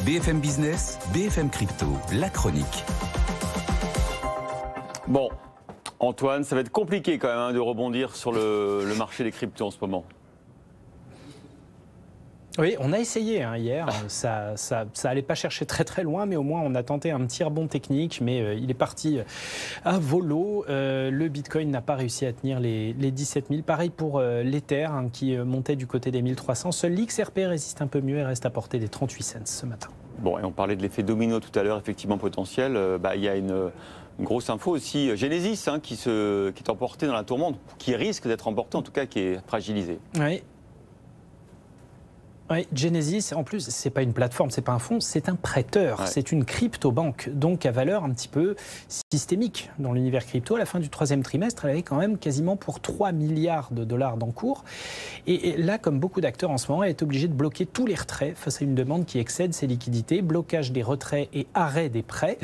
BFM Business, BFM Crypto, la chronique. Bon, Antoine, ça va être compliqué quand même de rebondir sur le marché des cryptos en ce moment. Oui, on a essayé hier, ça allait pas chercher très loin, mais au moins on a tenté un petit rebond technique, mais il est parti à volo. Le Bitcoin n'a pas réussi à tenir les 17 000. Pareil pour l'Ether qui montait du côté des 1300. Seul l'XRP résiste un peu mieux et reste à portée des 38 cents ce matin. Bon, et on parlait de l'effet domino tout à l'heure, effectivement potentiel. Il y a une grosse info aussi, Genesis, qui est emporté dans la tourmente, qui risque d'être emporté, en tout cas qui est fragilisé. Oui. Oui, Genesis, en plus, c'est pas une plateforme, c'est pas un fonds, c'est un prêteur, c'est une crypto-banque, donc à valeur un petit peu systémique dans l'univers crypto. À la fin du troisième trimestre, elle avait quand même quasiment pour 3 milliards de dollars d'encours. Et là, comme beaucoup d'acteurs en ce moment, elle est obligée de bloquer tous les retraits face à une demande qui excède ses liquidités, blocage des retraits et arrêt des prêts.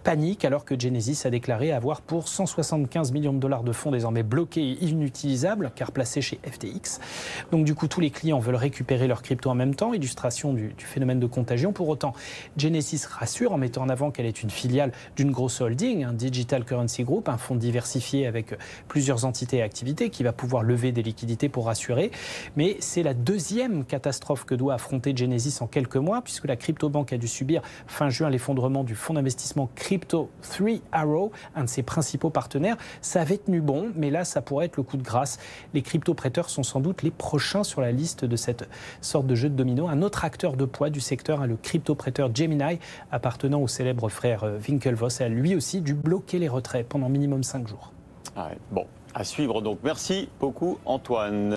Panique, alors que Genesis a déclaré avoir pour 175 millions de dollars de fonds désormais bloqués et inutilisables, car placés chez FTX. Donc du coup, tous les clients veulent récupérer leur crypto en même temps, illustration du phénomène de contagion. Pour autant, Genesis rassure en mettant en avant qu'elle est une filiale d'une grosse holding, un Digital Currency Group, un fonds diversifié avec plusieurs entités et activités qui va pouvoir lever des liquidités pour rassurer. Mais c'est la deuxième catastrophe que doit affronter Genesis en quelques mois, puisque la crypto-banque a dû subir fin juin l'effondrement du fonds d'investissement Crypto 3 Arrow, un de ses principaux partenaires. Ça avait tenu bon, mais là, ça pourrait être le coup de grâce. Les crypto-prêteurs sont sans doute les prochains sur la liste de cette sorte de jeu de domino. Un autre acteur de poids du secteur, le crypto-prêteur Gemini, appartenant au célèbre frère Winklevoss, a lui aussi dû bloquer les retraits pendant minimum 5 jours. Bon, à suivre donc. Merci beaucoup Antoine.